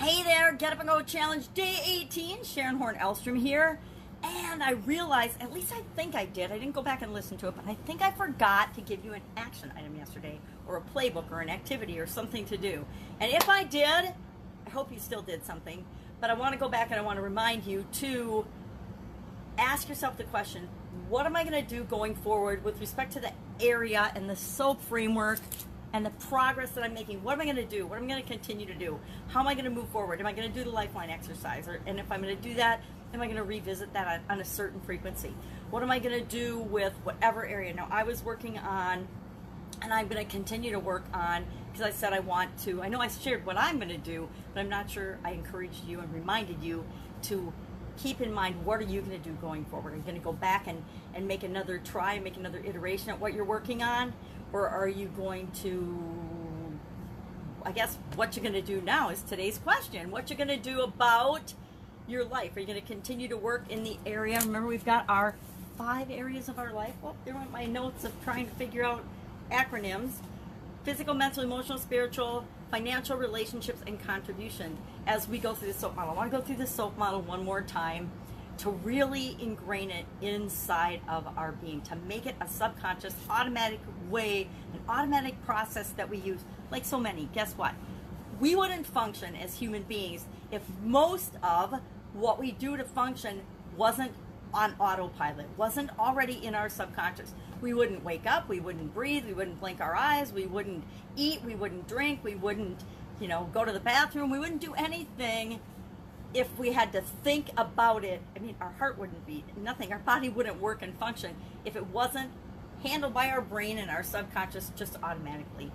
Hey there, Get Up and Go Challenge Day 18. Sharon Horne-Ellstrom here. And I realized, at least I think I did, I didn't go back and listen to it, but I think I forgot to give you an action item yesterday, or a playbook, or an activity, or something to do. And if I did, I hope you still did something, but I want to go back and I want to remind you to ask yourself the question, what am I going to do going forward with respect to the area and the SOAP framework and the progress that I'm making? What am I going to do? What am I going to continue to do? How am I going to move forward? Am I going to do the lifeline exercise? And if I'm going to do that, am I going to revisit that on a certain frequency? What am I going to do with whatever area? Now, I was working on, and I'm going to continue to work on, because I said I want to, I know I shared what I'm going to do, but I'm not sure I encouraged you and reminded you to keep in mind, what are you going to do going forward? Are you going to go back and make another try, make another iteration at what you're working on? Or are you going to, I guess what you're going to do now is today's question. What you're going to do about your life? Are you going to continue to work in the area? Remember, we've got our 5 areas of our life. Well, there went my notes of trying to figure out acronyms. Physical, mental, emotional, spiritual, financial, relationships, and contribution. As we go through the SOAP model, I want to go through the SOAP model one more time to really ingrain it inside of our being, to make it a subconscious, automatic way, an automatic process that we use, like so many. Guess what? We wouldn't function as human beings if most of what we do to function wasn't on autopilot, wasn't already in our subconscious. We wouldn't wake up, we wouldn't breathe, we wouldn't blink our eyes, we wouldn't eat, we wouldn't drink, we wouldn't, go to the bathroom, we wouldn't do anything if we had to think about it. I mean, our heart wouldn't beat, nothing, our body wouldn't work and function if it wasn't handled by our brain and our subconscious just automatically.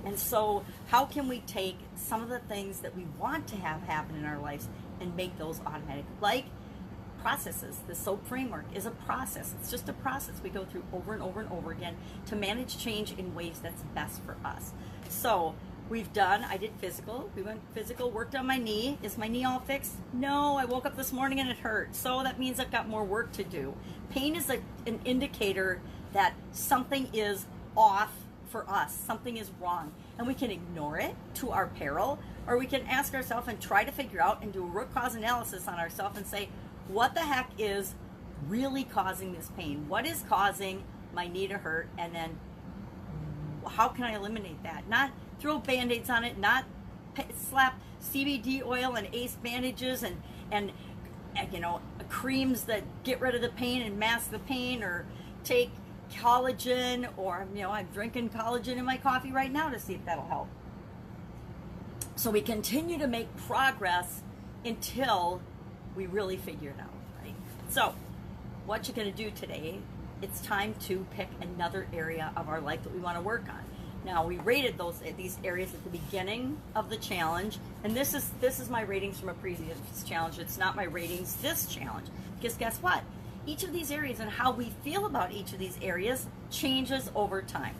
And so how can we take some of the things that we want to have happen in our lives and make those automatic? Like processes. The SOAP framework is a process. It's just a process we go through over and over and over again to manage change in ways that's best for us. So I did physical. We went physical, worked on my knee. Is my knee all fixed? No, I woke up this morning and it hurt. So that means I've got more work to do. Pain is an indicator that something is off for us. Something is wrong. And we can ignore it to our peril, or we can ask ourselves and try to figure out and do a root cause analysis on ourselves and say, what the heck is really causing this pain? What is causing my knee to hurt? And then how can I eliminate that? Not throw Band-Aids on it, not slap CBD oil and ACE bandages and creams that get rid of the pain and mask the pain, or take collagen, or I'm drinking collagen in my coffee right now to see if that'll help. So we continue to make progress until we really figure it out, right? So what you're going to do today, it's time to pick another area of our life that we want to work on. Now, we rated these areas at the beginning of the challenge, and this is my ratings from a previous challenge. It's not my ratings this challenge, because guess what? Each of these areas and how we feel about each of these areas changes over time.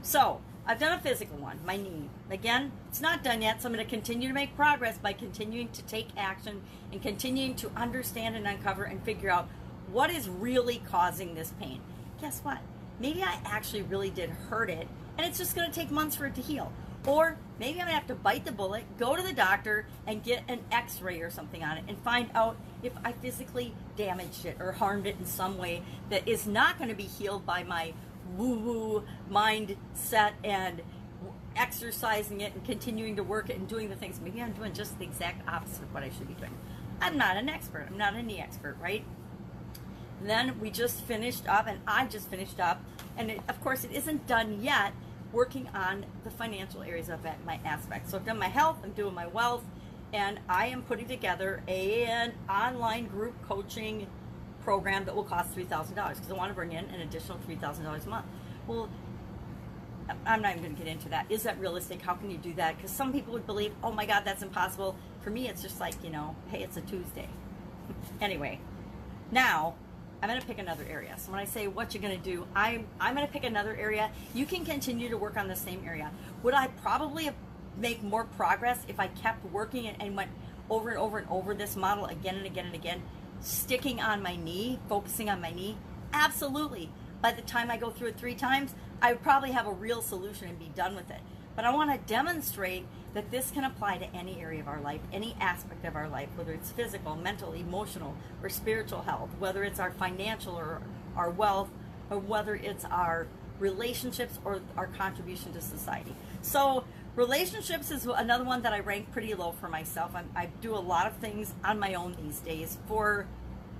So I've done a physical one, my knee. Again, it's not done yet, so I'm going to continue to make progress by continuing to take action and continuing to understand and uncover and figure out what is really causing this pain. Guess what? Maybe I actually really did hurt it, and it's just going to take months for it to heal. Or maybe I'm going to have to bite the bullet, go to the doctor, and get an x-ray or something on it and find out if I physically damaged it or harmed it in some way that is not going to be healed by my woo-woo mindset and exercising it and continuing to work it and doing the things. Maybe I'm doing just the exact opposite of what I should be doing. I'm not an expert. I'm not a knee expert, right? And then we just finished up, and I just finished up, and of course it isn't done yet, working on the financial areas of my aspects. So I've done my health, I'm doing my wealth, and I am putting together an online group coaching program that will cost $3,000 because I want to bring in an additional $3,000 a month. Well, I'm not even going to get into that. Is that realistic? How can you do that? Because some people would believe, oh my God, that's impossible. For me, it's just like, hey, it's a Tuesday. Anyway, now I'm going to pick another area. So when I say what you're going to do, I'm going to pick another area. You can continue to work on the same area. Would I probably make more progress if I kept working and went over and over and over this model again and again and again, sticking on my knee, focusing on my knee? Absolutely. By the time I go through it 3 times, I would probably have a real solution and be done with it. but I want to demonstrate that this can apply to any area of our life, any aspect of our life, whether it's physical, mental, emotional, or spiritual health, whether it's our financial or our wealth, or whether it's our relationships or our contribution to society. So relationships is another one that I rank pretty low for myself. I do a lot of things on my own these days for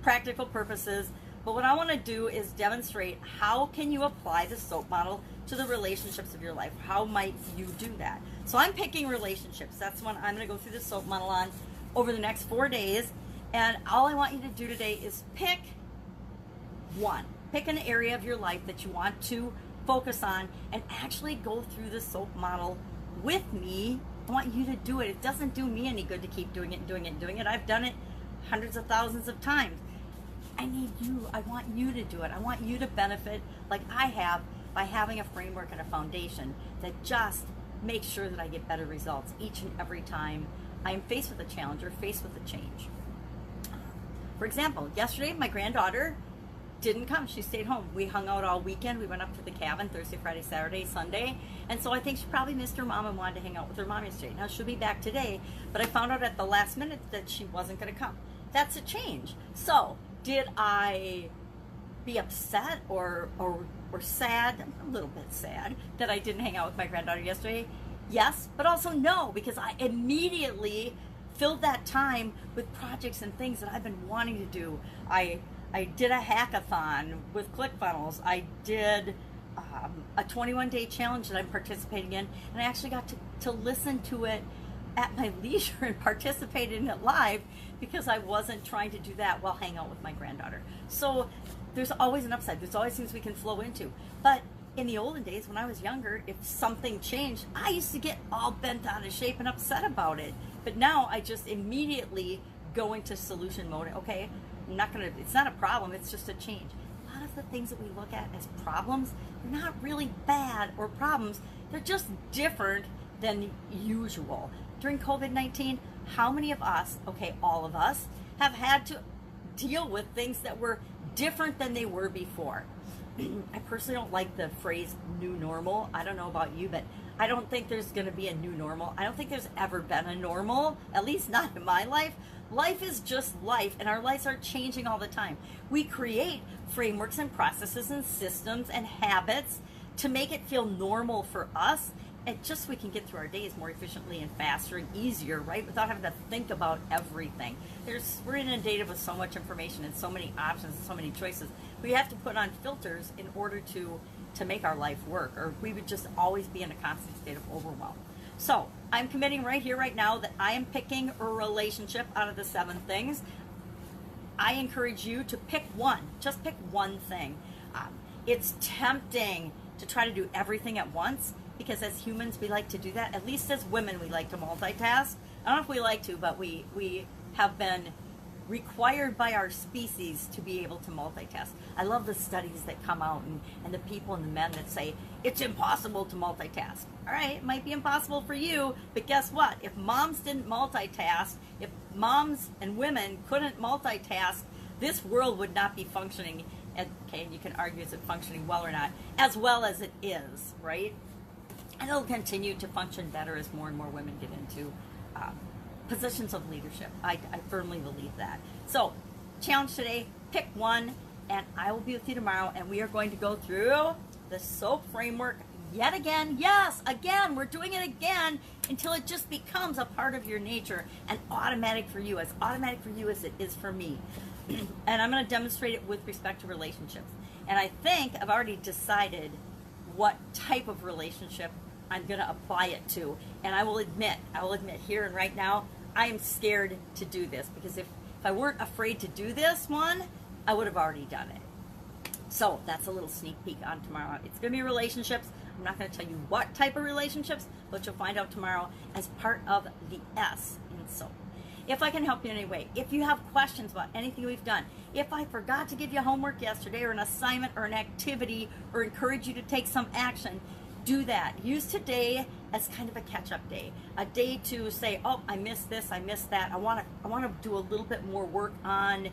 practical purposes, but what I want to do is demonstrate how can you apply the SOAP model to the relationships of your life. How might you do that? So I'm picking relationships. That's one I'm going to go through the SOAP model on over the next 4 days, and all I want you to do today is pick one. Pick an area of your life that you want to focus on and actually go through the SOAP model with me. I want you to do it. It doesn't do me any good to keep doing it and doing it and doing it. I've done it hundreds of thousands of times. I need you. I want you to do it. I want you to benefit like I have by having a framework and a foundation that just makes sure that I get better results each and every time I am faced with a challenge or faced with a change. For example, yesterday my granddaughter didn't come. She stayed home. We hung out all weekend. We went up to the cabin Thursday, Friday, Saturday, Sunday. And so I think she probably missed her mom and wanted to hang out with her mom yesterday. Now she'll be back today, but I found out at the last minute that she wasn't going to come. That's a change. So did I be upset or sad? A little bit sad that I didn't hang out with my granddaughter yesterday. Yes, but also no, because I immediately filled that time with projects and things that I've been wanting to do. I did a hackathon with ClickFunnels. I did a 21-day challenge that I'm participating in, and I actually got to listen to it at my leisure and participate in it live because I wasn't trying to do that while hanging out with my granddaughter. So there's always an upside. There's always things we can flow into. But in the olden days, when I was younger, if something changed, I used to get all bent out of shape and upset about it. But now I just immediately go into solution mode. Okay, it's not a problem, it's just a change. A lot of the things that we look at as problems, they're not really bad or problems. They're just different than usual. During COVID-19, how many of us, okay, all of us, have had to deal with things that were different than they were before? I personally don't like the phrase new normal. I don't know about you, but I don't think there's going to be a new normal. I don't think there's ever been a normal, at least not in my life. Life is just life, and our lives are changing all the time. We create frameworks and processes and systems and habits to make it feel normal for us, and just so we can get through our days more efficiently and faster and easier, right? Without having to think about everything. We're inundated with so much information and so many options and so many choices. We have to put on filters in order to make our life work, or we would just always be in a constant state of overwhelm. So I'm committing right here, right now, that I am picking a relationship out of the 7 things. I encourage you to pick one. Just pick one thing. It's tempting to try to do everything at once, because as humans we like to do that. At least as women we like to multitask. I don't know if we like to, but we have been required by our species to be able to multitask. I love the studies that come out and the people and the men that say it's impossible to multitask. All right, it might be impossible for you, but guess what? If moms didn't multitask, if moms and women couldn't multitask, this world would not be functioning. Okay, you can argue is it functioning well or not, as well as it is, right? And it'll continue to function better as more and more women get into positions of leadership. I firmly believe that. So, challenge today, pick one, and I will be with you tomorrow, and we are going to go through the SOAP framework yet again. Yes, again, we're doing it again until it just becomes a part of your nature and automatic for you, as automatic for you as it is for me. And I'm going to demonstrate it with respect to relationships. And I think I've already decided what type of relationship I'm going to apply it to. And I will admit here and right now, I am scared to do this, because if I weren't afraid to do this one, I would have already done it. So that's a little sneak peek on tomorrow. It's going to be relationships. I'm not going to tell you what type of relationships, but you'll find out tomorrow as part of the S in SOAP. If I can help you in any way, if you have questions about anything we've done, if I forgot to give you homework yesterday or an assignment or an activity or encourage you to take some action, do that. Use today as kind of a catch-up day, a day to say, oh, I missed this, I missed that. I want to do a little bit more work on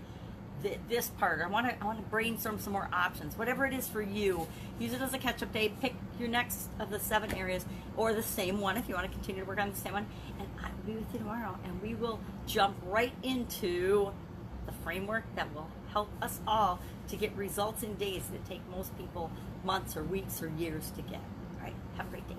this part, or I want to brainstorm some more options. Whatever it is for you, use it as a catch-up day. Pick your next of the 7 areas, or the same one if you want to continue to work on the same one. And I will be with you tomorrow, and we will jump right into the framework that will help us all to get results in days that take most people months or weeks or years to get. All right, have a great day.